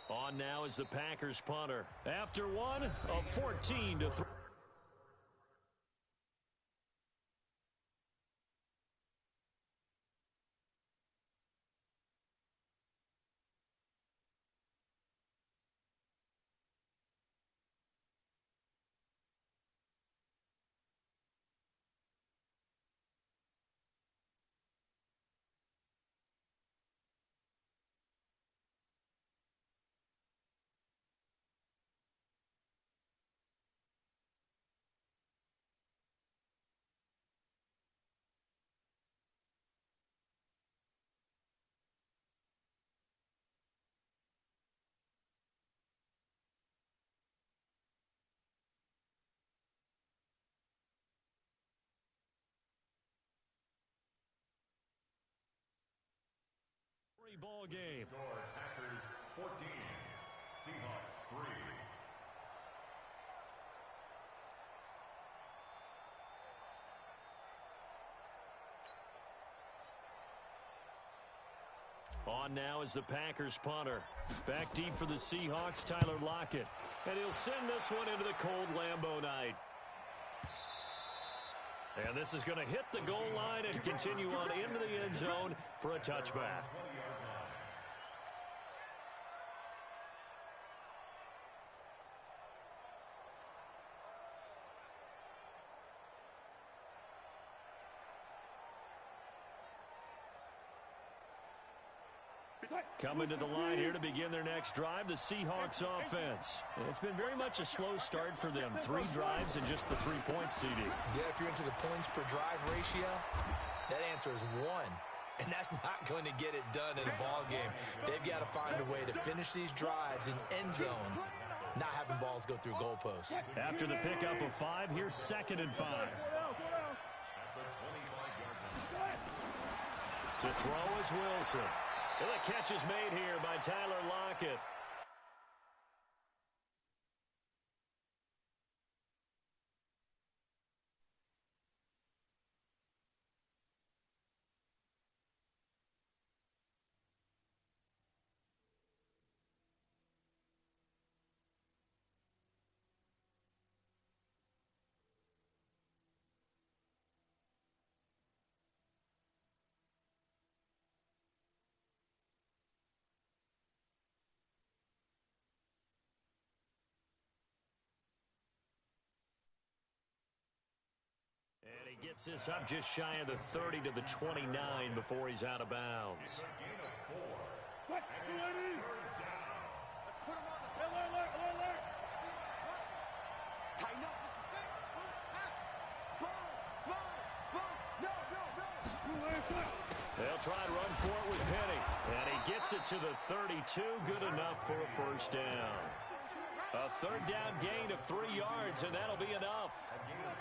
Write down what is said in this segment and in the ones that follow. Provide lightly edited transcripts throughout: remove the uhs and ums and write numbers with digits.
On now is the Packers punter. After one, a 14-3. Ball game. Score Packers 14, Seahawks 3. On now is the Packers punter. Back deep for the Seahawks, Tyler Lockett. And he'll send this one into the cold Lambeau night. And this is going to hit the goal line and continue on into the end zone for a touchback. Coming to the line here to begin their next drive, the Seahawks offense. It's been very much a slow start for them. 3 drives and just the 3 points, CD. Yeah, if you're into the points per drive ratio, that answer is 1. And that's not going to get it done in a ball game. They've got to find a way to finish these drives in end zones, not having balls go through goalposts. After the pickup of 5, here's 2nd and 5. To throw is Wilson. And the catch is made here by Tyler Lockett. And he gets this up just shy of the 30 to the 29 before he's out of bounds. Let's put him on the alert. Tighten up. They'll try and run for it with Penny. And he gets it to the 32. Good enough for a first down. A 3rd down gain of 3 yards, and that'll be enough.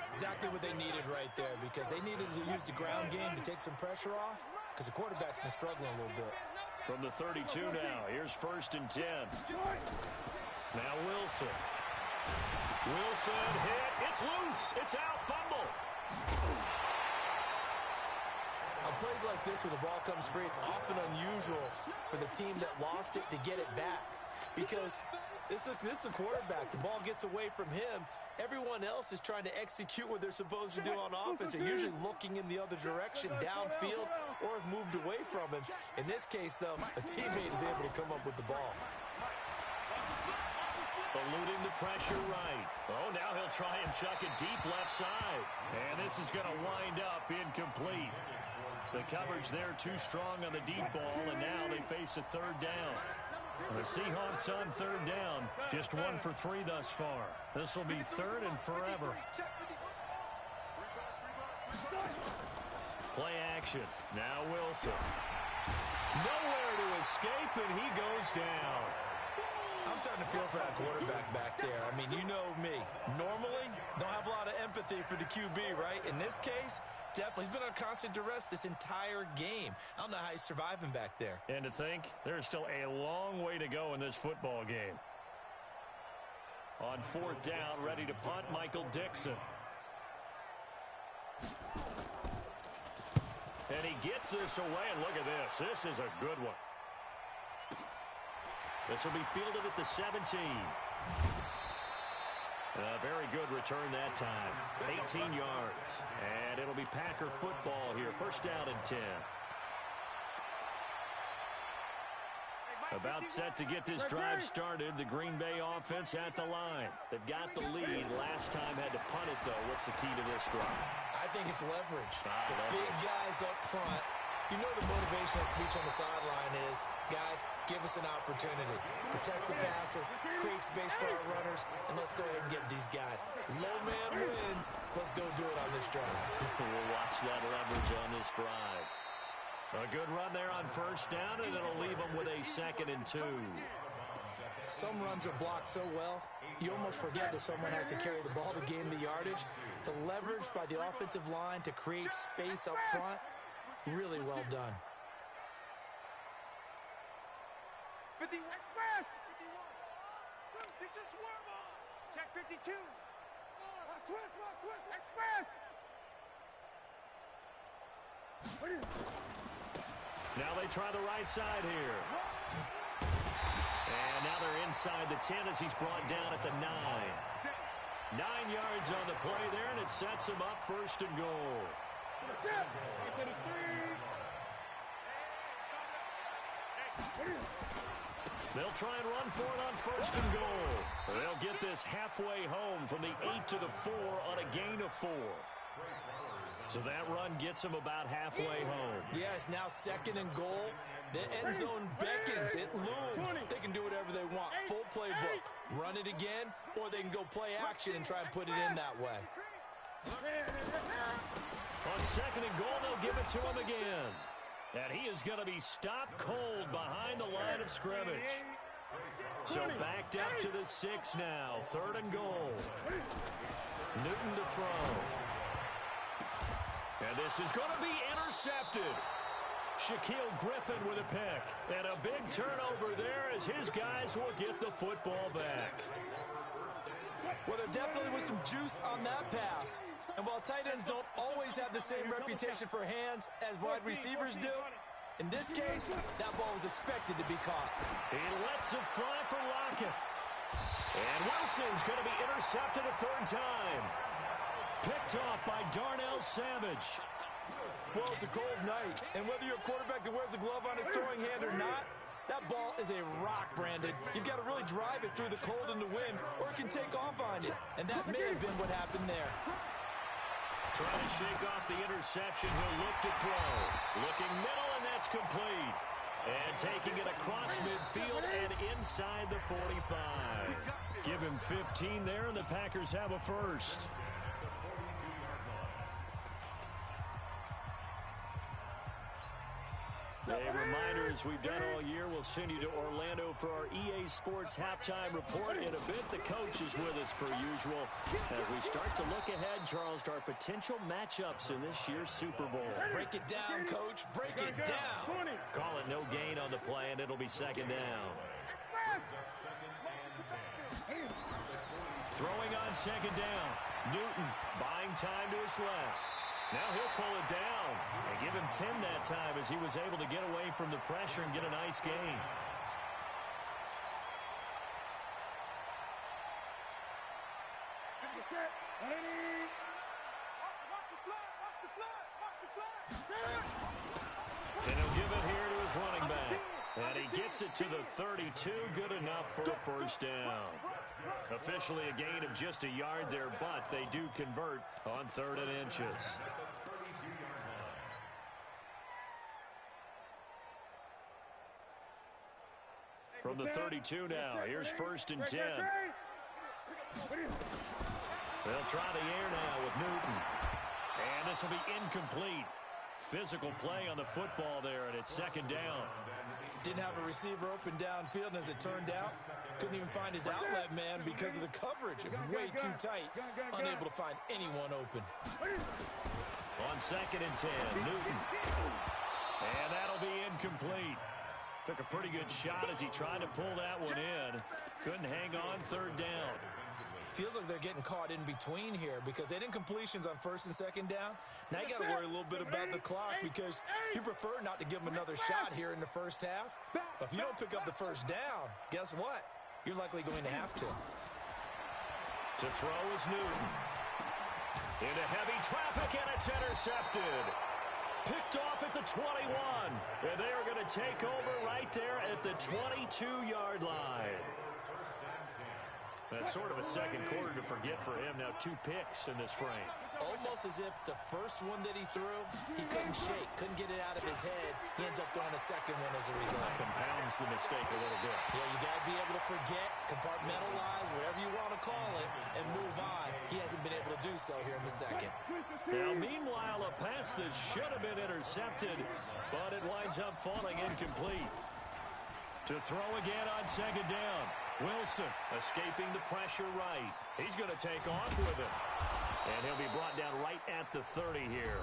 Exactly what they needed right there, because they needed to use the ground game to take some pressure off, because the quarterback's been struggling a little bit. From the 32 now, here's 1st and 10. Now Wilson. Wilson hit. It's loose. It's out. Fumble. On plays like this, where the ball comes free, it's often unusual for the team that lost it to get it back, because this is the quarterback. The ball gets away from him. Everyone else is trying to execute what they're supposed to do on offense. They're usually looking in the other direction, downfield, or have moved away from him. In this case, though, a teammate is able to come up with the ball. Eluding the pressure right. Oh, now he'll try and chuck it deep left side. And this is going to wind up incomplete. The coverage there too strong on the deep ball, and now they face a 3rd down. The Seahawks on 3rd down, just 1 for 3 thus far. This will be 3rd and forever. Play action. Now Wilson. Nowhere to escape, and he goes down. I'm starting to feel for that quarterback back there. I mean, you know me. Normally, don't have a lot of empathy for the QB, right? In this case, definitely. He's been on constant duress this entire game. I don't know how he's surviving back there. And to think, there's still a long way to go in this football game. On 4th down, ready to punt, Michael Dixon. And he gets this away, and look at this. This is a good one. This will be fielded at the 17. A very good return that time. 18 yards. And it'll be Packer football here. First down and 10. About set to get this drive started. The Green Bay offense at the line. They've got the lead. Last time had to punt it, though. What's the key to this drive? I think it's leverage. The big guys up front. You know the motivational speech on the sideline is, guys, give us an opportunity. Protect the passer, create space for our runners, and let's go ahead and get these guys. Low man wins. Let's go do it on this drive. We'll watch that leverage on this drive. A good run there on first down, and it'll leave them with a 2nd and 2. Some runs are blocked so well, you almost forget that someone has to carry the ball to gain the yardage. The leverage by the offensive line to create space up front, really well done. 51. Check 52. Express. Now they try the right side here. And now they're inside the 10 as he's brought down at the 9. 9 yards on the play there, and it sets him up 1st and goal. They'll try and run for it on 1st and goal. They'll get this halfway home from the 8 to the 4 on a gain of 4. So that run gets him about halfway home. Yeah, it's now 2nd and goal. The end zone beckons. It looms. They can do whatever they want. Full playbook. Run it again, or they can go play action and try and put it in that way. On 2nd and goal, they'll give it to him again. And he is going to be stopped cold behind the line of scrimmage. So backed up to the 6 now. 3rd and goal. Newton to throw. And this is going to be intercepted. Shaquille Griffin with a pick. And a big turnover there as his guys will get the football back. Well, there definitely was some juice on that pass. And while tight ends don't always have the same reputation for hands as wide receivers do, in this case, that ball was expected to be caught. He lets it fly for Lockett. And Wilson's going to be intercepted a 3rd time. Picked off by Darnell Savage. Well, it's a cold night, and whether you're a quarterback that wears a glove on his throwing hand or not, that ball is a rock, Brandon. You've got to really drive it through the cold and the wind, or it can take off on you. And that may have been what happened there. Trying to shake off the interception. He'll look to throw. Looking middle, and that's complete. And taking it across midfield and inside the 45. Give him 15 there, and the Packers have a first. A reminder, as we've done all year, we'll send you to Orlando for our EA Sports halftime report. In a bit, the coach is with us per usual as we start to look ahead, Charles, to our potential matchups in this year's Super Bowl. Break it down, Coach. Break it down. Call it no gain on the play, and it'll be 2nd down. Throwing on 2nd down. Newton buying time to his left. Now he'll pull it down and give him 10 that time as he was able to get away from the pressure and get a nice gain. And he'll give it here to his running back. And he gets it to the 32. Good enough for a 1st down. Officially a gain of just a yard there, but they do convert on 3rd and inches. From the 32 now, here's 1st and 10. They'll try the air now with Newton. And this will be incomplete. Physical play on the football there, and it's 2nd down. Didn't have a receiver open downfield, and as it turned out, couldn't even find his outlet man because of the coverage. It was way too tight, unable to find anyone open. On 2nd and 10, Newton. And that'll be incomplete. Took a pretty good shot as he tried to pull that one in. Couldn't hang on 3rd down. Feels like they're getting caught in between here because they didn't completions on first and second down. Now you got to worry a little bit about the clock because you prefer not to give them another shot here in the first half. But if you don't pick up the first down, guess what? You're likely going to have to. To throw is Newton. Into heavy traffic, and it's intercepted. Picked off at the 21. And they are going to take over right there at the 22-yard line. That's sort of a second quarter to forget for him. Now 2 picks in this frame. Almost as if the first one that he threw, he couldn't shake, couldn't get it out of his head. He ends up throwing a second one as a result. Compounds the mistake a little bit. Yeah, you got to be able to forget, compartmentalize, whatever you want to call it, and move on. He hasn't been able to do so here in the second. Now, meanwhile, a pass that should have been intercepted, but it winds up falling incomplete. To throw again on second down. Wilson escaping the pressure right. He's going to take off with it. And he'll be brought down right at the 30 here.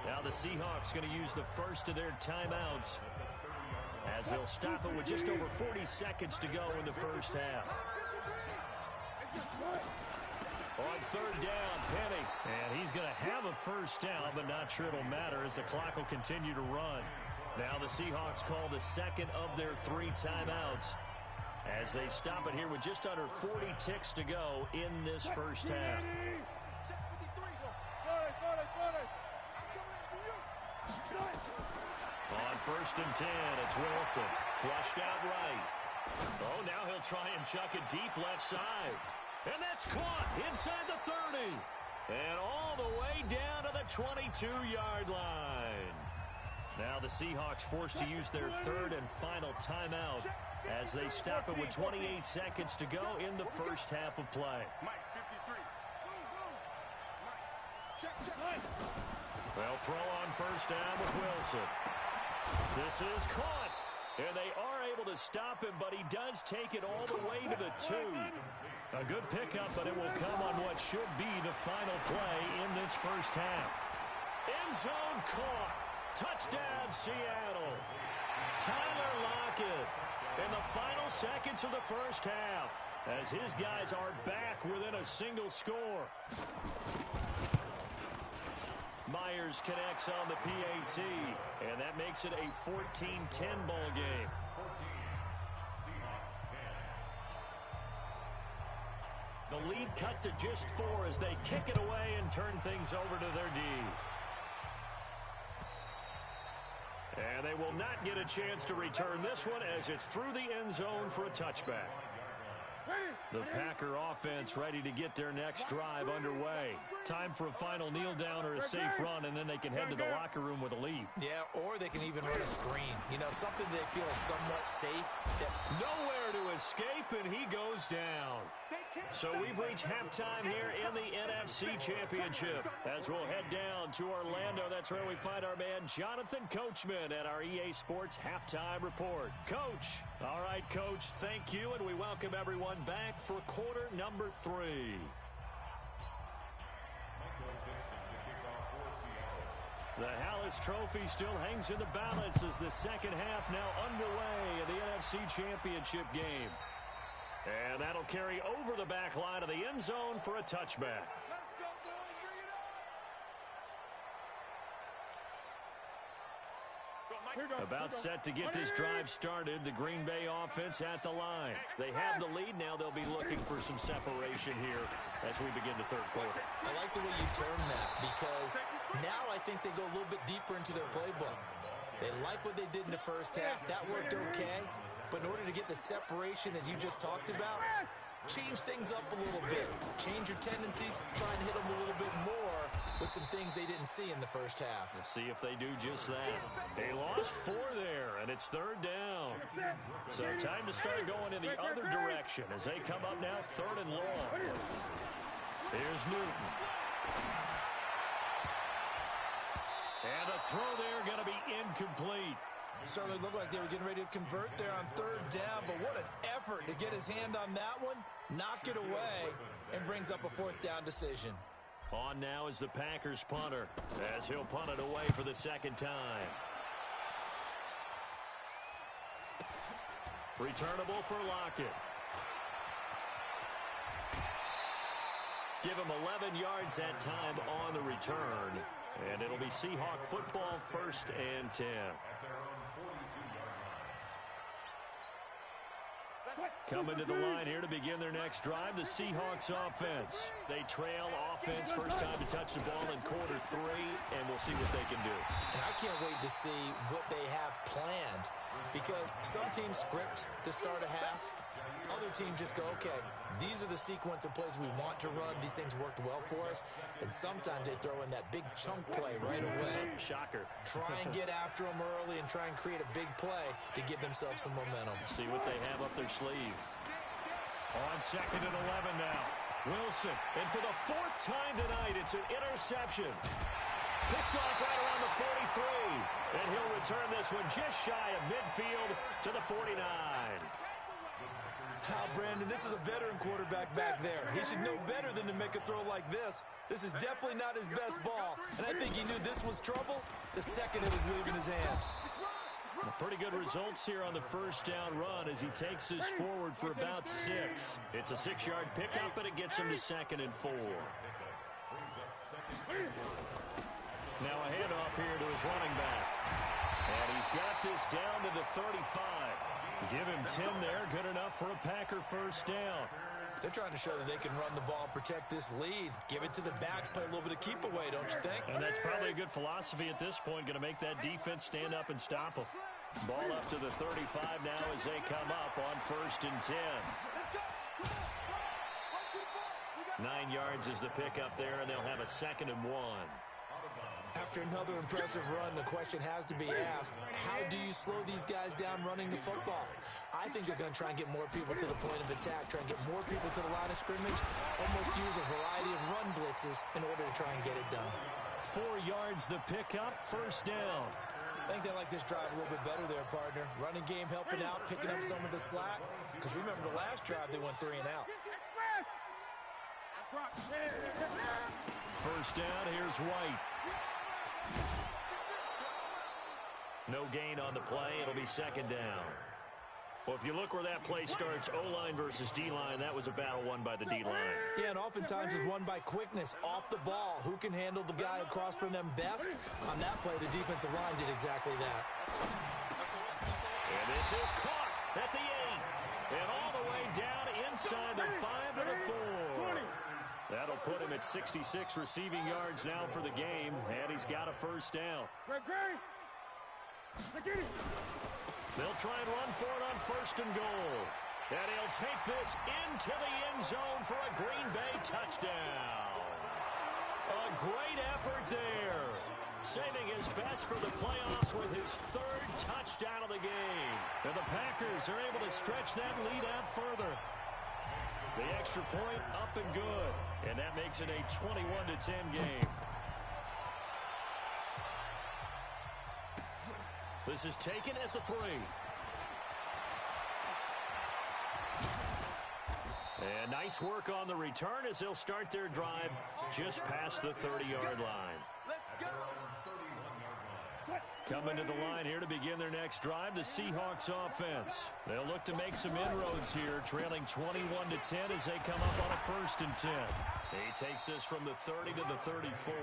Now the Seahawks going to use the first of their timeouts as they'll stop it with just over 40 seconds to go in the first half. On third down, Penny. And he's going to have a first down, but not sure it'll matter as the clock will continue to run. Now the Seahawks call the second of their 3 timeouts as they stop it here with just under 40 ticks to go in this first half. On first and 10, it's Wilson. Flushed out right. Oh, now he'll try and chuck it deep left side. And that's caught inside the 30. And all the way down to the 22-yard line. Now the Seahawks forced to use their third and final timeout as they stop it with 28 seconds to go in the first half of play. They'll throw on first down with Wilson. This is caught. And they are able to stop him, but he does take it all the way to the 2. A good pickup, but it will come on what should be the final play in this first half. End zone caught. Touchdown, Seattle. Tyler Lockett in the final seconds of the first half as his guys are back within a single score. Myers connects on the PAT, and that makes it a 14-10 ball game. 14, the lead cut to just 4 as they kick it away and turn things over to their D. And they will not get a chance to return this one as it's through the end zone for a touchback. The Packer offense ready to get their next drive underway. Time for a final kneel down or a safe run, and then they can head to the locker room with a lead. Yeah, or they can even run a screen. You know, something they feel is somewhat safe. Nowhere to escape, and he goes down. So we've reached halftime here in the NFC Championship. As we'll head down to Orlando, that's where we find our man Jonathan Coachman at our EA Sports Halftime Report. Coach. All right, Coach, thank you, and we welcome everyone back for quarter number 3. The Hallis Trophy still hangs in the balance as the second half now underway in the NFC Championship game. And that'll carry over the back line of the end zone for a touchback. About set to get this drive started, the Green Bay offense at the line. They have the lead now. They'll be looking for some separation here as we begin the third quarter. I like the way you term that because now I think they go a little bit deeper into their playbook. They like what they did in the first half. That worked okay. But in order to get the separation that you just talked about, change things up a little bit. Change your tendencies. Try and hit them a little bit more with some things they didn't see in the first half. Let's see if they do just that. They lost 4 there, and it's third down. So time to start going in the other direction as they come up now third and long. Here's Newton. And the throw there going to be incomplete. Certainly looked like they were getting ready to convert there on third down, but what an effort to get his hand on that one, knock it away, and brings up a fourth down decision. On now is the Packers punter as he'll punt it away for the second time. Returnable for Lockett. Give him 11 yards that time on the return. And it'll be Seahawk football, 1st and 10. Coming to the line here to begin their next drive, the Seahawks offense. They trail offense, first time to touch the ball in quarter 3, and we'll see what they can do. And I can't wait to see what they have planned, because some teams script to start a half. Other teams just go, okay, these are the sequence of plays we want to run. These things worked well for us. And sometimes they throw in that big chunk play right away. Shocker. Try and get after them early and try and create a big play to give themselves some momentum. See what they have up their sleeve. On 2nd and 11 now. Wilson. And for the 4th time tonight, it's an interception. Picked off right around the 43. And he'll return this one just shy of midfield to the 49. Brandon, this is a veteran quarterback back there. He should know better than to make a throw like this. This is definitely not his best ball, and I think he knew this was trouble the second it was leaving his hand. Pretty good results here on the first down run as he takes this forward for about 6. It's a 6-yard pickup, and it gets him to 2nd and 4. Now a handoff here to his running back. And he's got this down to the 35. Give him 10 there. Good enough for a Packer first down. They're trying to show that they can run the ball and protect this lead. Give it to the backs, play a little bit of keep away, don't you think? And that's probably a good philosophy at this point. Going to make that defense stand up and stop them. Ball up to the 35 now as they come up on 1st and 10. 9 yards is the pickup there, and they'll have a 2nd and 1. After another impressive run, the question has to be asked, how do you slow these guys down running the football? I think they're going to try and get more people to the point of attack, try and get more people to the line of scrimmage, almost use a variety of run blitzes in order to try and get it done. 4 yards the pickup, first down. I think they like this drive a little bit better there, partner. Running game helping out, picking up some of the slack. Because remember the last drive, they went 3 and out. First down, here's White. No gain on the play. It'll be 2nd down. Well, if you look where that play starts, O-line versus D-line, that was a battle won by the D-line. Yeah, and oftentimes it's won by quickness off the ball. Who can handle the guy across from them best? On that play, the defensive line did exactly that. And this is caught at the 8. And all the way down inside the 5 to the 4. That'll put him at 66 receiving yards now for the game, and he's got a first down. They'll try and run for it on 1st and goal. And he'll take this into the end zone for a Green Bay touchdown. A great effort there. Saving his best for the playoffs with his 3rd touchdown of the game. And the Packers are able to stretch that lead out further. The extra point up and good. And that makes it a 21-10 game. This is taken at the 3. And nice work on the return as they'll start their drive just past the 30-yard line. Coming to the line here to begin their next drive, the Seahawks offense. They'll look to make some inroads here, trailing 21-10 as they come up on a 1st and 10. He takes this from the 30 to the 34.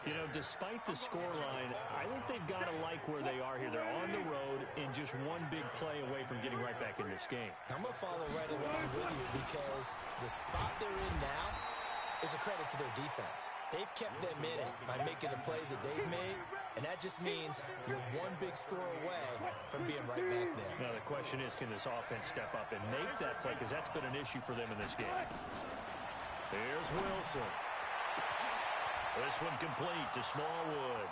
You know, despite the scoreline, I think they've got to like where they are here. They're on the road and just one big play away from getting right back in this game. I'm going to follow right along with you because the spot they're in now is a credit to their defense. They've kept them in it by making the plays that they've made, and that just means you're one big score away from being right back there. Now, the question is, can this offense step up and make that play? Because that's been an issue for them in this game. Here's Wilson. This one complete to Smallwood.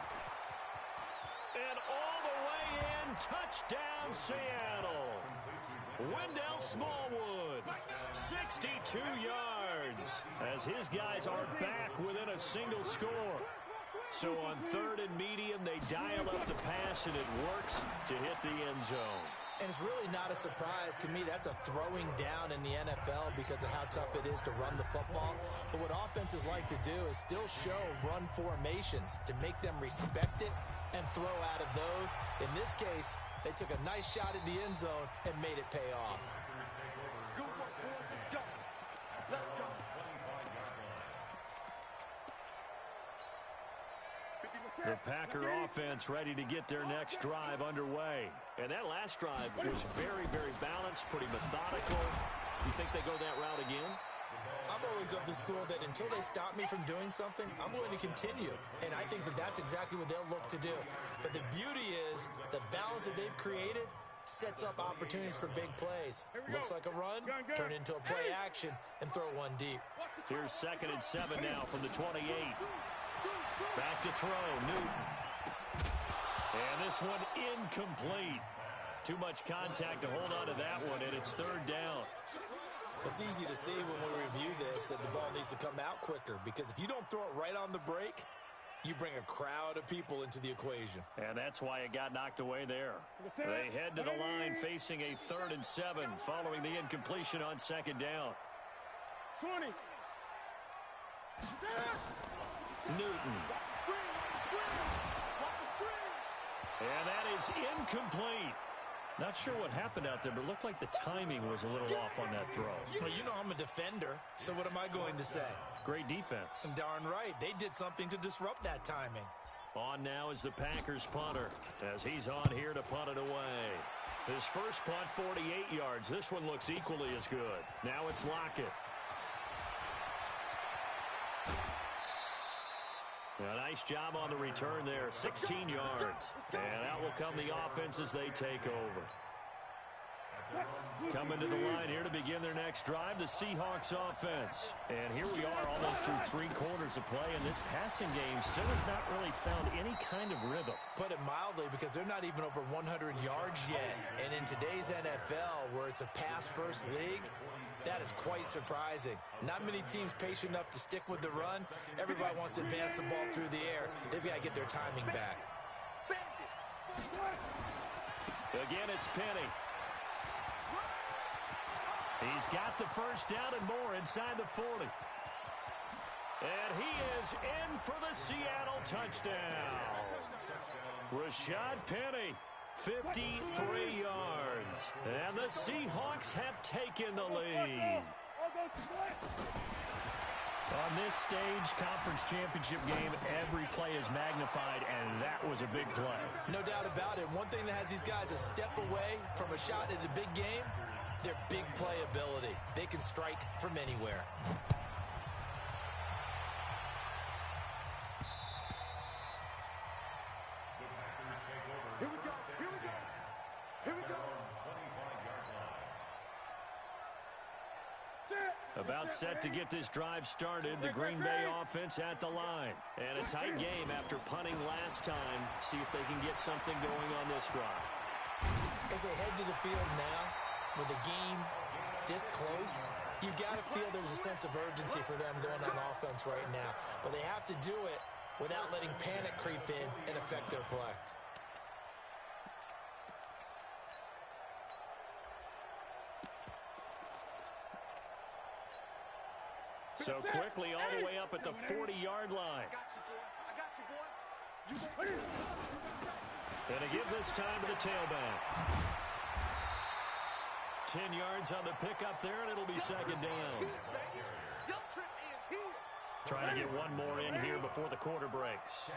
And all the way in, touchdown Seattle. Wendell Smallwood, 62 yards, as his guys are back within a single score. So on 3rd and medium, they dial up the pass, and it works to hit the end zone. And it's really not a surprise to me. That's a throwing down in the NFL because of how tough it is to run the football. But what offenses like to do is still show run formations to make them respect it and throw out of those. In this case, they took a nice shot at the end zone and made it pay off. The Packer offense ready to get their next drive underway. And that last drive was very, very balanced, pretty methodical. You think they go that route again? I'm always of the school that until they stop me from doing something, I'm going to continue. And I think that that's exactly what they'll look to do. But the beauty is the balance that they've created sets up opportunities for big plays. Looks like a run, turn into a play action, and throw one deep. Here's 2nd and 7 now from the 28. Back to throw, Newton. And this one incomplete. Too much contact to hold on to that one, and it's 3rd down. It's easy to see when we review this that the ball needs to come out quicker, because if you don't throw it right on the break, you bring a crowd of people into the equation. And that's why it got knocked away there. They head to the line facing a 3rd and 7 following the incompletion on 2nd down. 20. Newton. And that is incomplete. Not sure what happened out there, but it looked like the timing was a little off on that throw. Well, you know I'm a defender, so what am I going to say? Great defense. Darn right. They did something to disrupt that timing. On now is the Packers punter as he's on here to punt it away. His first punt, 48 yards. This one looks equally as good. Now it's Lockett. A nice job on the return there, 16 yards. And out will come the offense as they take over. Coming to the line here to begin their next drive, the Seahawks offense. And here we are almost through 3 quarters of play, and this passing game still has not really found any kind of rhythm. Put it mildly, because they're not even over 100 yards yet. And in today's NFL, where it's a pass-first league, that is quite surprising. Not many teams patient enough to stick with the run. Everybody wants to advance the ball through the air. They've got to get their timing back. Again, it's Penny. He's got the first down and more inside the 40. And he is in for the Seattle touchdown. Rashad Penny, 53 yards. And the Seahawks have taken the lead. On this stage, conference championship game, every play is magnified, and that was a big play. No doubt about it. One thing that has these guys a step away from a shot at a big game, their big play ability. They can strike from anywhere. Here we go. Here we go. Here we go. About set to get this drive started. The Green Bay offense at the line. And a tight game after punting last time. See if they can get something going on this drive. As they head to the field now, with the game this close, you've got to feel there's a sense of urgency for them going on offense right now. But they have to do it without letting panic creep in and affect their play. So quickly all the way up at the 40-yard line. I got you, boy. And to give this time to the tailback. 10 yards on the pickup there, and it'll be 2nd down. Trying to get one more in here before the quarter breaks.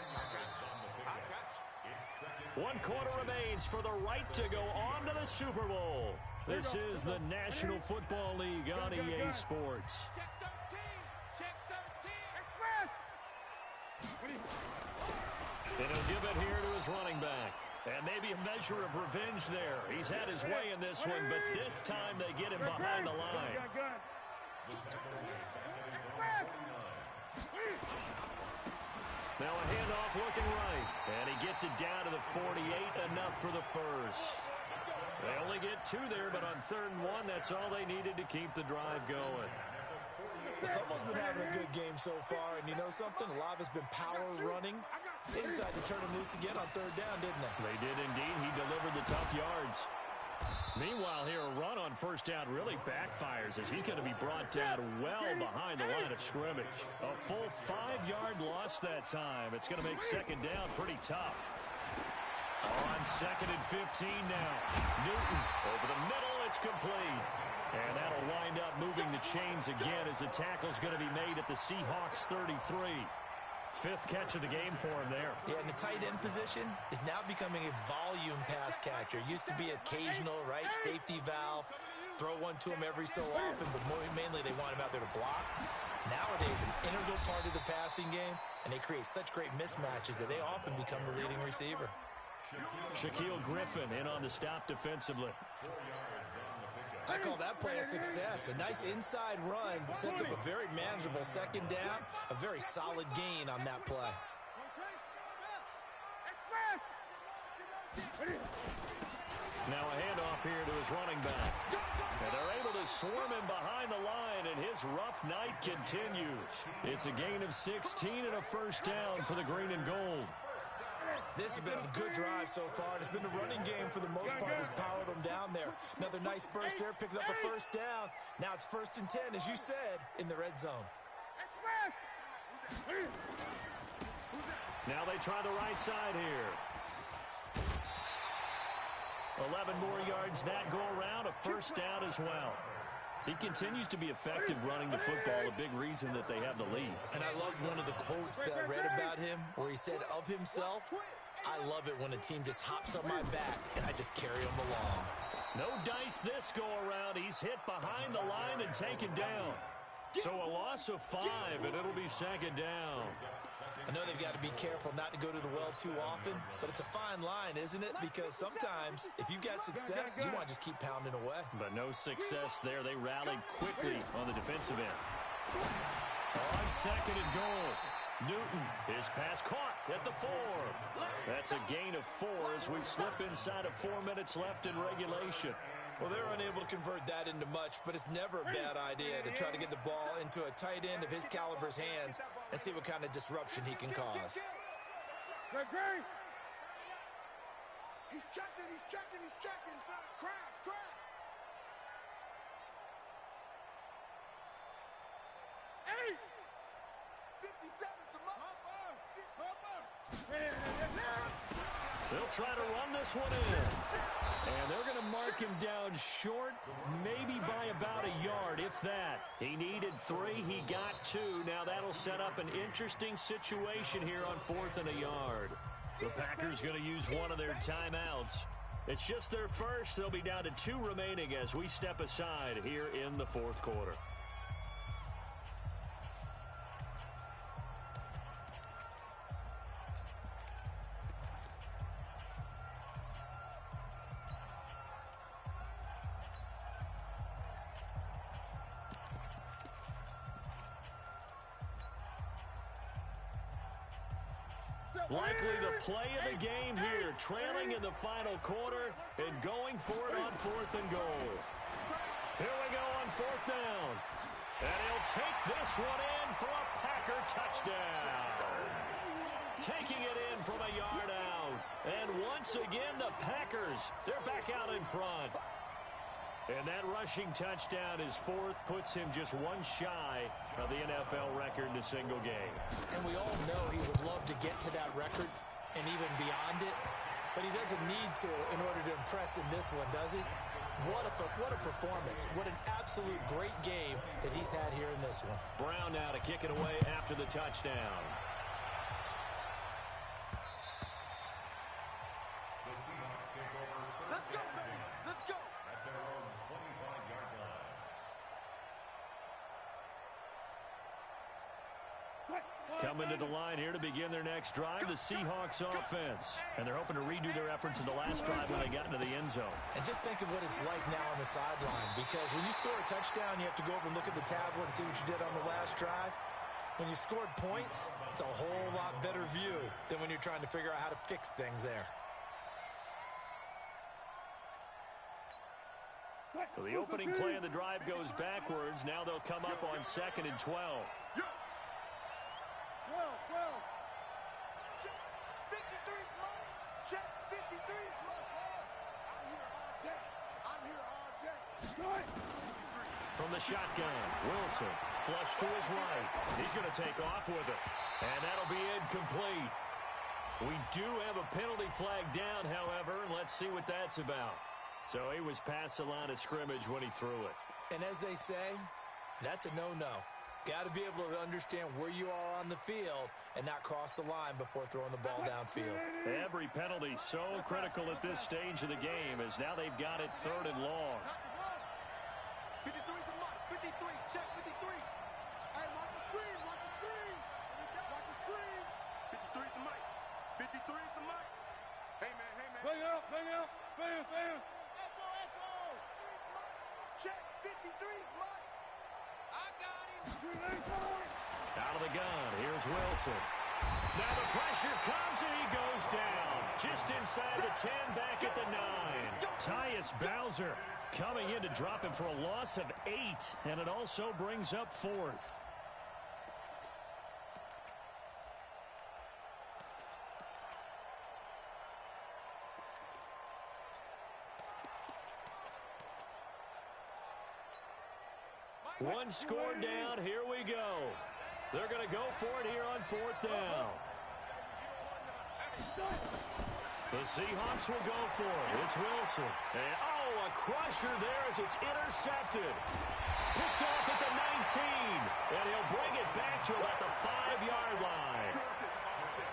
1 quarter remains for the right to go on to the Super Bowl. This is the National Football League on EA Sports. And he'll give it here to his running back. And maybe a measure of revenge there. He's had his way in this one, but this time they get him behind the line. Now a handoff looking right. And he gets it down to the 48, enough for the first. They only get 2 there, but on 3rd and 1, that's all they needed to keep the drive going. Someone's been having a good game so far, and you know something? A lot of it's been power running. They decided to turn him loose again on 3rd down, didn't they? They did indeed. He delivered the tough yards. Meanwhile, here, a run on 1st down really backfires as he's going to be brought down well behind the line of scrimmage. A full 5-yard loss that time. It's going to make 2nd down pretty tough. On 2nd and 15 now. Newton over the middle. It's complete. And that'll wind up moving the chains again as the tackle's going to be made at the Seahawks 33. Fifth catch of the game for him there. Yeah, and the tight end position is now becoming a volume pass catcher. Used to be occasional, right? Safety valve. Throw one to him every so often, but mainly they want him out there to block. Nowadays, an integral part of the passing game, and they create such great mismatches that they often become the leading receiver. Shaquille Griffin in on the stop defensively. I call that play a success. A nice inside run sets up a very manageable second down, a very solid gain on that play. Now a handoff here to his running back. And they're able to swarm him behind the line, and his rough night continues. It's a gain of 16 and a first down for the green and gold. This has been a good drive so far. It's been a running game for the most part that's powered them down there. Another nice burst there, picking up a first down. Now it's 1st and 10, as you said, in the red zone. Now they try the right side here. 11 more yards that go around, a first down as well. He continues to be effective running the football, a big reason that they have the lead. And I love one of the quotes that I read about him where he said of himself, "I love it when a team just hops on my back and I just carry them along." No dice this go around. He's hit behind the line and taken down. So a loss of 5, and it'll be 2nd down. I know they've got to be careful not to go to the well too often, but it's a fine line, isn't it? Because sometimes, if you've got success, you want to just keep pounding away. But no success there. They rallied quickly on the defensive end. On 2nd and goal, Newton, his pass caught at the 4. That's a gain of 4 as we slip inside of 4 minutes left in regulation. Well, they're unable to convert that into much, but it's never a bad idea to try to get the ball into a tight end of his caliber's hands and see what kind of disruption he can cause. He's checking, he's checking, he's checking. Crash, crash. Hey! 57, come on. They'll try to run this one in. And they're going to mark him down short, maybe by about a yard, if that. He needed 3. He got 2. Now that'll set up an interesting situation here on 4th and a yard. The Packers going to use one of their timeouts. It's just their first. They'll be down to 2 remaining as we step aside here in the 4th quarter. Likely the play of the game here, trailing in the final quarter and going for it on 4th and goal. Here we go on 4th down. And he'll take this one in for a Packer touchdown. Taking it in from a yard out. And once again, the Packers, they're back out in front. And that rushing touchdown, his 4th, puts him just 1 shy of the NFL record in a single game. And we all know he would love to get to that record and even beyond it, but he doesn't need to in order to impress in this one, does he? What a performance. What an absolute great game that he's had here in this one. Brown now to kick it away after the touchdown. The Seahawks take over. Let's go, baby. Let's go. At their own 25-yard line. Coming to the line here to begin their next drive, the Seahawks offense. And they're hoping to redo their efforts in the last drive when they got into the end zone. And just think of what it's like now on the sideline, because when you score a touchdown, you have to go over and look at the tablet and see what you did on the last drive. When you scored points, it's a whole lot better view than when you're trying to figure out how to fix things there. So the opening play of the drive goes backwards. Now they'll come up on 2nd and 12. 12. Check 53's mine. Check 53's must have. I'm here all day. From the shotgun, Wilson, flush to his right. He's going to take off with it. And that'll be incomplete. We do have a penalty flag down, however, and let's see what that's about. So he was past the line of scrimmage when he threw it. And as they say, that's a no-no. Got to be able to understand where you are on the field and not cross the line before throwing the ball downfield. Every penalty so critical at this stage of the game as now they've got it 3rd and long. 53 to Mike. 53. Check 53. Hey, watch the screen. Watch the screen. Watch the screen. 53 to Mike. 53 to Mike. Hey, man. Hey, man. Bang out. Bang out. Bang, bang. Echo, echo. Check 53 is Mike. I got him. Out of the gun, here's Wilson. Now the pressure comes and he goes down. Just inside the 10, back at the 9. Tyus Bowser coming in to drop him for a loss of 8, and it also brings up 4th. One score down, here we go. They're going to go for it here on 4th down. The Seahawks will go for it. It's Wilson. And, a crusher there as it's intercepted. Picked off at the 19. And he'll bring it back to about the 5-yard line.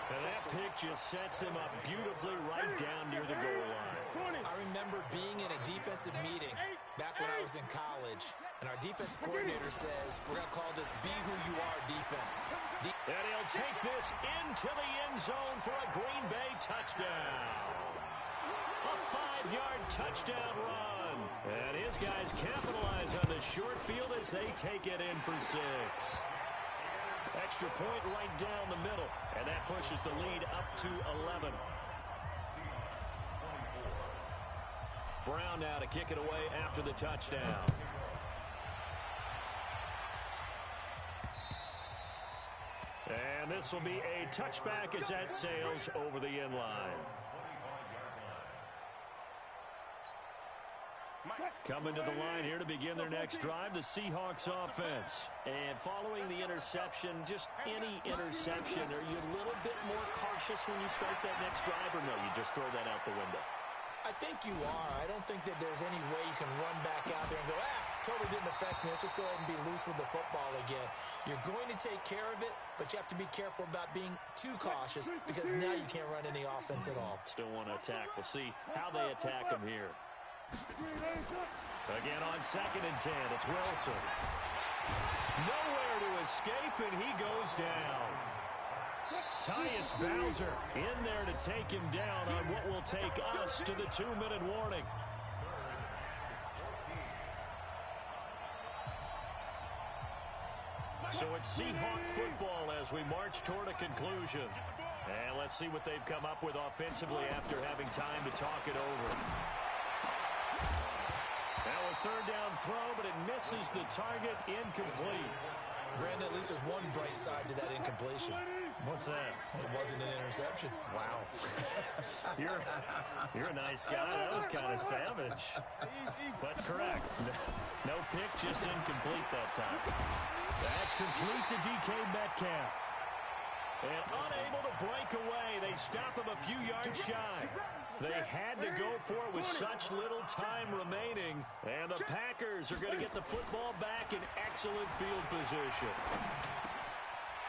And that pick just sets him up beautifully right down near the goal line. I remember being in a defensive meeting back when I was in college, and our defensive coordinator says, we're going to call this Be Who You Are defense. And he'll take this into the end zone for a Green Bay touchdown. A 5-yard touchdown run. And his guys capitalize on the short field as they take it in for 6. Extra point right down the middle. And that pushes the lead up to 11. Brown now to kick it away after the touchdown. And this will be a touchback as that sails over the end line. Coming to the line here to begin their next drive, the Seahawks offense. And following the interception, just any interception, are you a little bit more cautious when you start that next drive, or no, you just throw that out the window? I think you are. I don't think that there's any way you can run back out there and go, totally didn't affect me. Let's just go ahead and be loose with the football again. You're going to take care of it, but you have to be careful about being too cautious because now you can't run any offense at all. Still want to attack. We'll see how they attack him here. Again on 2nd and 10, it's Wilson. Nowhere to escape, and he goes down. Tyus Bowser in there to take him down on what will take us to the 2-minute warning. So it's Seahawk football as we march toward a conclusion. And let's see what they've come up with offensively after having time to talk it over. Now a 3rd down throw, but it misses the target, incomplete. Brandon, at least there's one bright side to that incompletion. What's that? It wasn't an interception. Wow. You're a nice guy. That was kind of savage. But correct. No pick, just incomplete that time. That's complete to DK Metcalf. And unable to break away, they stop him a few yards shy. They had to go for it with such little time remaining. And the Packers are going to get the football back in excellent field position.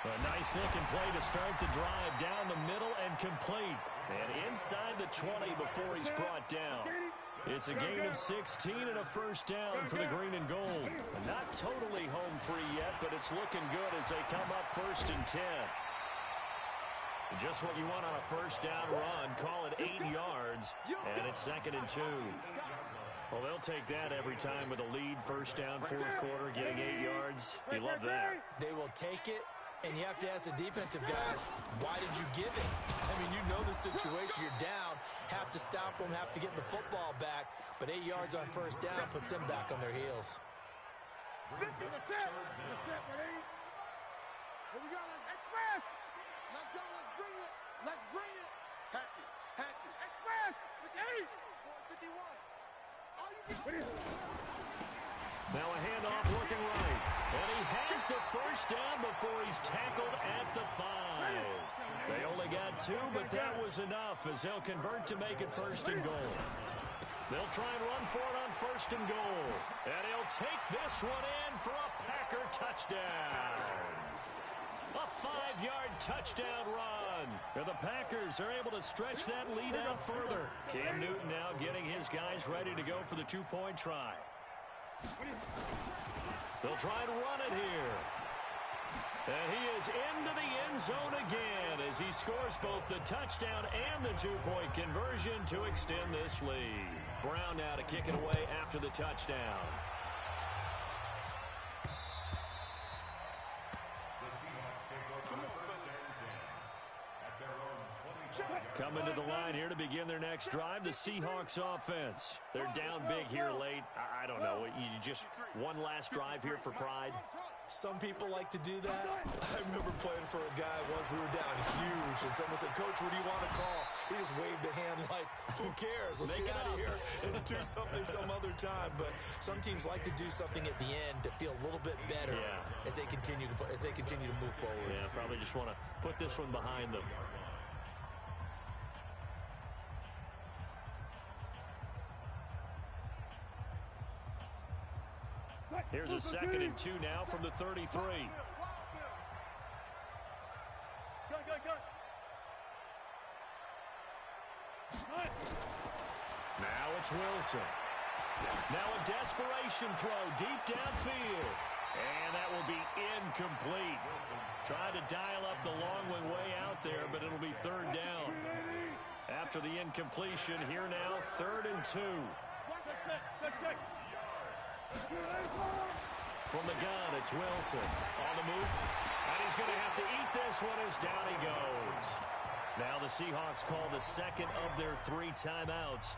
A nice-looking play to start the drive down the middle and complete. And inside the 20 before he's brought down. It's a gain of 16 and a 1st down for the green and gold. Not totally home free yet, but it's looking good as they come up 1st and 10. Just what you want on a 1st down run. Call it 8 yards, and it's 2nd and 2. Well, they'll take that every time with a lead. 1st down, 4th quarter, getting 8 yards. You love that. They will take it, and you have to ask the defensive guys, why did you give it? I mean, you know the situation. You're down, have to stop them, have to get the football back, but 8 yards on 1st down puts them back on their heels. Here we go. Express. Let's go. Let's bring it. Let's bring it. Hatchet. Hatchet. Express. With 8. 451. All you get. Now a handoff looking right. And he has the 1st down before he's tackled at the 5. They only got 2, but that was enough as they'll convert to make it 1st and goal. They'll try and run for it on 1st and goal. And he'll take this one in for a Packer touchdown. A 5-yard touchdown run. And the Packers are able to stretch that lead out further. Cam Newton now getting his guys ready to go for the 2-point try. They'll try and run it here. And he is into the end zone again as he scores both the touchdown and the 2-point conversion to extend this lead. Brown now to kick it away after the touchdown. Coming to the line here to begin their next drive, the Seahawks offense. They're down big here late. I don't know. You just one last drive here for pride? Some people like to do that. I remember playing for a guy once. We were down huge, and someone said, "Coach, what do you want to call?" He just waved a hand like, who cares? Let's get out of here and do something some other time. But some teams like to do something at the end to feel a little bit better as they continue to move forward. Yeah, probably just want to put this one behind them. Here's a 2nd and 2 now from the 33. Now it's Wilson. Now a desperation throw deep downfield. And that will be incomplete. Tried to dial up the long one way out there, but it'll be 3rd down. After the incompletion, here now 3rd and 2. From the gun, it's Wilson. On the move. And he's going to have to eat this one as down he goes. Now the Seahawks call the 2nd of their 3 timeouts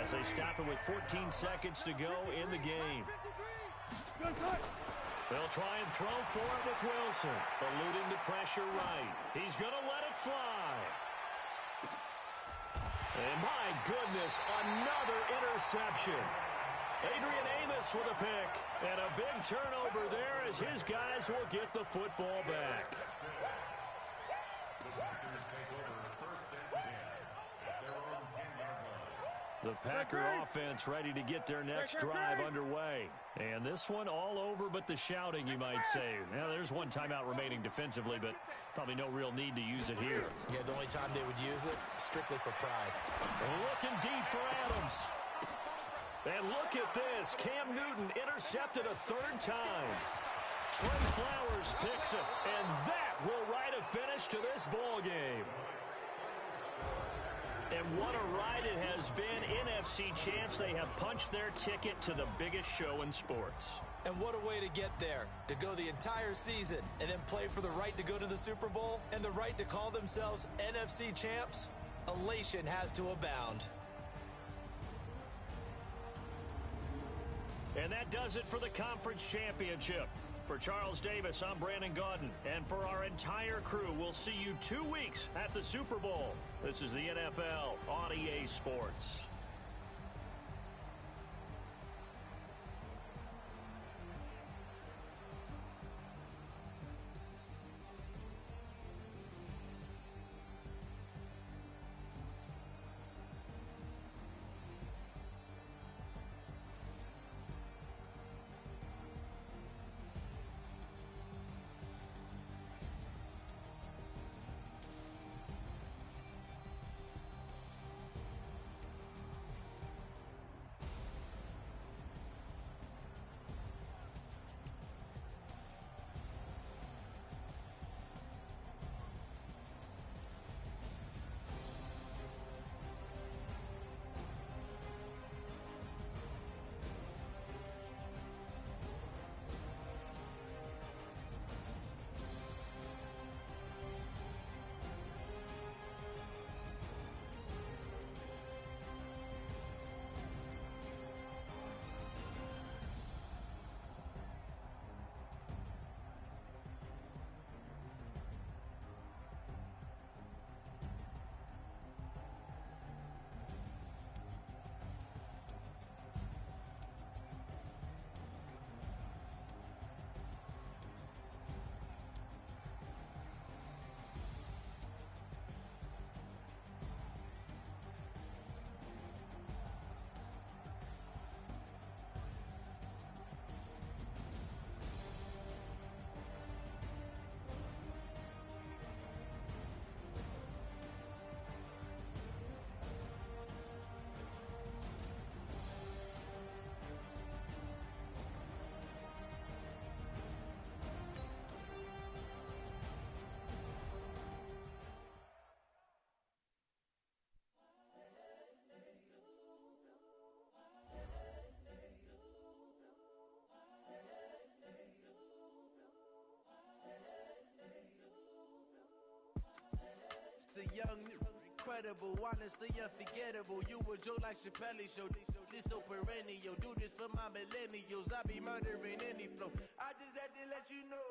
as they stop it with 14 seconds to go in the game. They'll try and throw for it with Wilson, eluding the pressure right. He's going to let it fly. And my goodness, another interception. Adrian Amos with a pick, and a big turnover there as his guys will get the football back. The Packer offense ready to get their next drive underway. And this one all over but the shouting, you might say. Now, there's one timeout remaining defensively, but probably no real need to use it here. Yeah, the only time they would use it, strictly for pride. Looking deep for Adams. And look at this. Cam Newton intercepted a 3rd time. Trey Flowers picks it, and that will write a finish to this ball game. And what a ride it has been. NFC champs, they have punched their ticket to the biggest show in sports. And what a way to get there, to go the entire season and then play for the right to go to the Super Bowl and the right to call themselves NFC champs. Elation has to abound. And that does it for the conference championship. For Charles Davis, I'm Brandon Gaudin. And for our entire crew, we'll see you 2 weeks at the Super Bowl. This is the NFL on EA Sports. incredible, honestly unforgettable. You a Joe like Chappelle show. This so perennial, do this for my millennials. I be murdering any flow. I just had to let you know.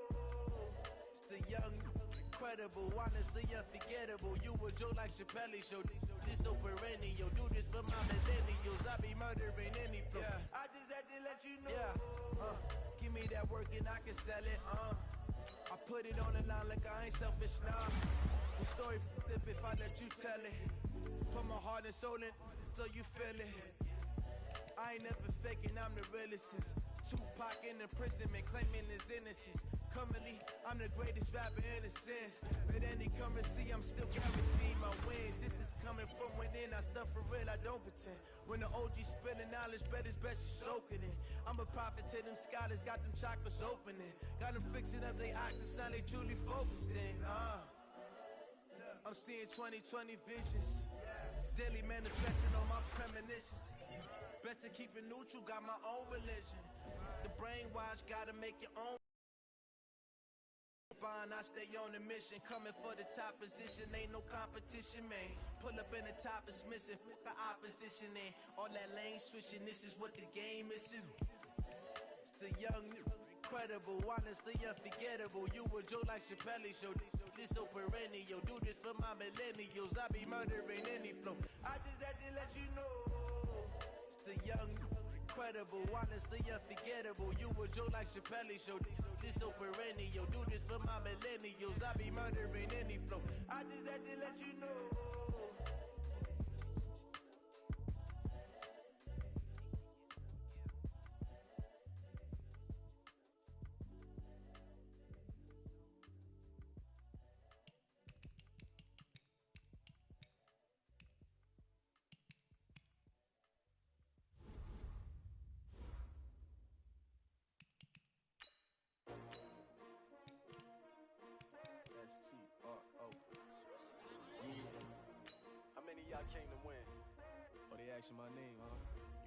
It's the young, incredible, honestly unforgettable. You a Joe like Chappelle show. This so perennial, do this for my millennials. I be murdering any flow. I just had to let you know. Give me that work and I can sell it. I put it on the line like I ain't selfish now. The story flip if I let you tell it. Put my heart and soul in so you feel it. I ain't never faking, I'm the realest since Tupac in imprisonment, claiming his innocence. Currently, I'm the greatest rapper in a sense. But any currency, I'm still guaranteeing my wins. This is coming from within, I stuff for real, I don't pretend. When the OG spilling knowledge, bet it's best you soak it in. I'm a prophet to them scholars, got them chakras opening. Got them fixing up they octaves, now they truly focused in. I'm seeing 2020 visions. Daily manifesting on my premonitions. Best to keep it neutral, got my own religion. The brainwash, gotta make your own. I stay on the mission, coming for the top position, ain't no competition, man. Pull up in the top is missing, the opposition in. All that lane switching, this is what the game is. It's the young, incredible, honestly unforgettable. You a Joe like Chappelle show. This so perennial, do this for my millennials. I be murdering any flow. I just had to let you know. It's the young, incredible, honestly unforgettable. You a Joe like Chappelle show. This so perennial, do this for my millennials. I be murdering any flow. I just had to let you know. How many of y'all came to win? Oh, they asking my name, huh?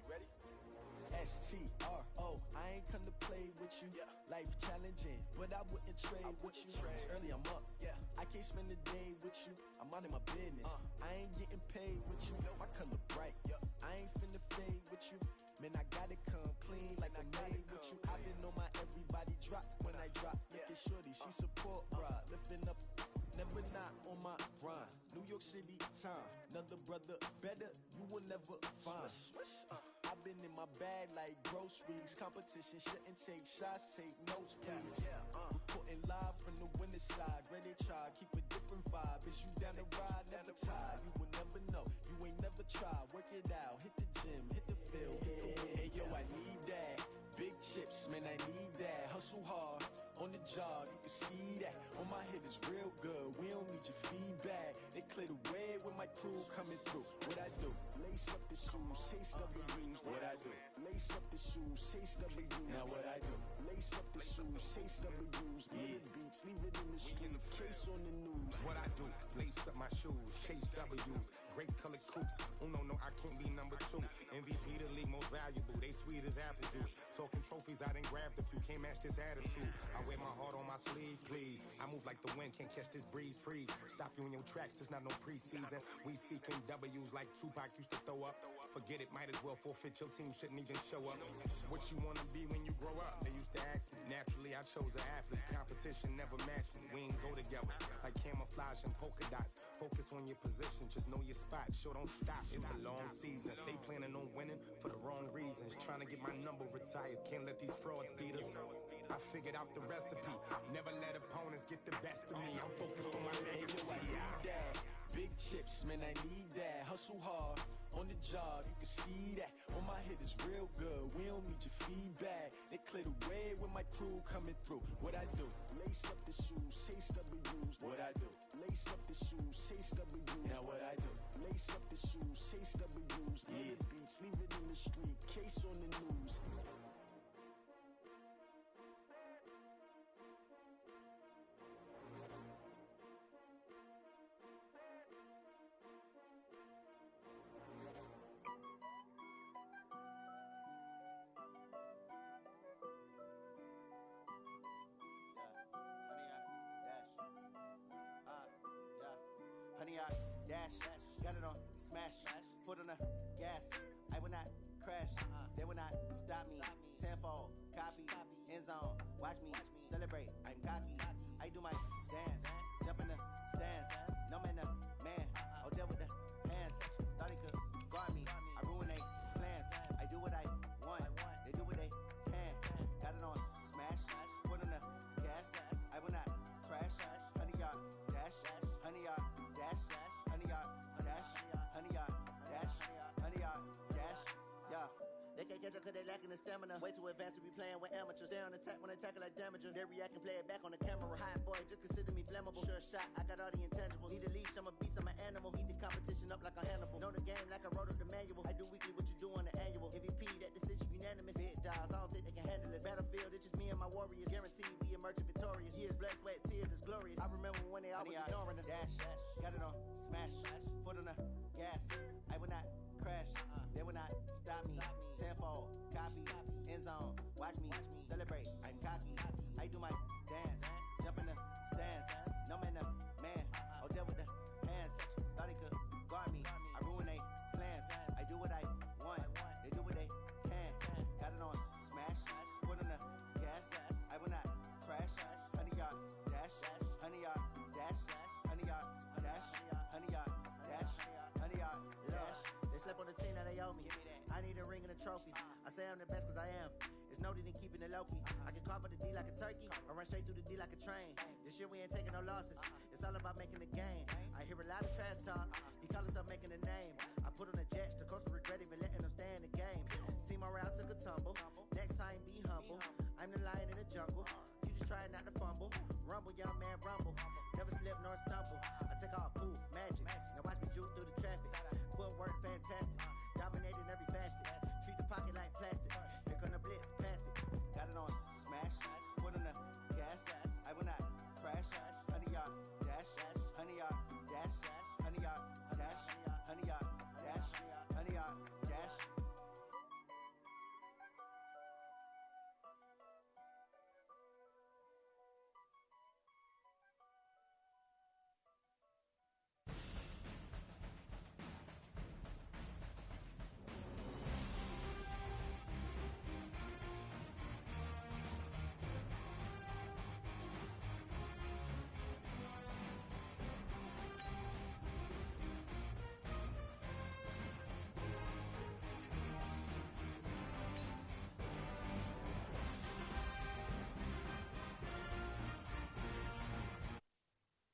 You ready? STRO, I ain't come to play with you. Life challenging, but I wouldn't trade with you. It's early, I'm up. I can't spend a day with you. I'm minding my business. I ain't getting paid with you. My color bright. I ain't finna fade with you. Man, I gotta come clean like I made with you. I've been on my everybody drop when I drop. Look at shorty, she support ride. Lifting up, never not on my grind. New York City time, another brother better, you will never find. I've been in my bag like groceries. Competition shouldn't take shots, take notes, please. Reporting live from the winter side. Ready to try, keep a different vibe. Is you down the ride, never tired. You will never know, you ain't never tried. Work it out, hit the gym, hit the field. Hey yo, I need that. Big chips, man, I need that. Hustle hard, on the job, you can see that. On my head is real good, we don't need your feedback. They clear the way with my crew coming through. What I do? Lace up the shoes, chase W's. What I do? Lace up the shoes, chase W's. Now what I do? Lace up the shoes, chase W's. Murder beats, leave it in the street, case on the news. What I do? Lace up my shoes, chase W's. Great colored coops, no, I can't be number 2. MVP the league most valuable, they sweet as apple juice. Talking trophies, I done grabbed a few, can't match this attitude. I wear my heart on my sleeve, please. I move like the wind, can't catch this breeze, freeze. Stop you in your tracks, there's not no preseason. We seeking W's like Tupac used to throw up. Forget it, might as well forfeit, your team shouldn't even show up. What you wanna be when you grow up? They used to ask me. Naturally, I chose an athlete. Competition never matched me. We ain't go together like camouflage and polka dots. Focus on your position, just know your spot. Show don't stop, it's a long season. They planning on winning for the wrong reasons. Trying to get my number retired, can't let these frauds beat us. I figured out the recipe. Never let opponents get the best of me. I'm focused on my legacy. I need that. Big chips, man, I need that. Hustle hard, on the job, you can see that. On my head is real good, we don't need your feedback. They clear the way with my crew coming through. What I do? Lace up the shoes, chase W's. What I do? Lace up the shoes, chase W's. Now what I do? Lace up the shoes, chase W's. Murder beats, leave it in the street, case on the news. Honey, I dash Got it on smash, foot on the gas. I will not crash, they will not stop me. Tenfold, copy, end zone. Watch me celebrate. I'm cocky. I do my dance, jump in the stands. No man, the man. Oh, deal with the hands. Thought he could guard me. I ruin they plans. I do what I want. They do what they can. Got it on smash, foot on the gas. I will not crash. 100-yard dash, 100-yard dash, 100-yard dash, 100-yard dash, 100-yard dash. Yeah. They can't catch up cause they lacking the stamina. Way too advanced to be playing with amateurs. Stay on attack when they tackle like damager. They react and play it back on the camera. Hot boy, just consider me flammable. Sure shot, I got all the intangibles. Need a leash, I'm a beast, I'm an animal. Eat the competition up like a Hannibal. Know the game like I wrote up the manual. I do weekly what you do on the annual. MVP, that decision unanimous. Big dogs, I don't think they can handle it. Battlefield, it's just me and my warriors. Guaranteed we emerge victorious. Years, blood, sweat, tears, it's glorious. I remember when they always ignoring us. Dash, got it on smash, foot on the gas. I will not crash, they will not stop me. Tenfold, copy, end zone. Watch me celebrate. I'm cocky. I do my dance, jump in the stands. No man, the man. Oh, deal with the hands. Thought he could guard me. I ruin they plans. I do what I want. They do what they can. Got it on smash, foot on the gas. I will not crash. 100-yard dash, 100-yard dash, 100-yard dash, 100-yard dash, 100-yard dash. They slept on the team that they owe me. I need a ring and a trophy. I say I'm the best cause I am. It's noted in keeping it low-key. I can carve up the D like a turkey or run straight through the D like a train. This year we ain't taking no losses. It's all about making the game. I hear a lot of trash talk. He call himself making a name. I put on the Jets. The coach will regret even letting them stay in the game. Team morale took a tumble. Next time be humble. I'm the lion in the jungle. You just trying not to fumble. Rumble, young man, rumble. Never slip nor stumble. I take off, poof.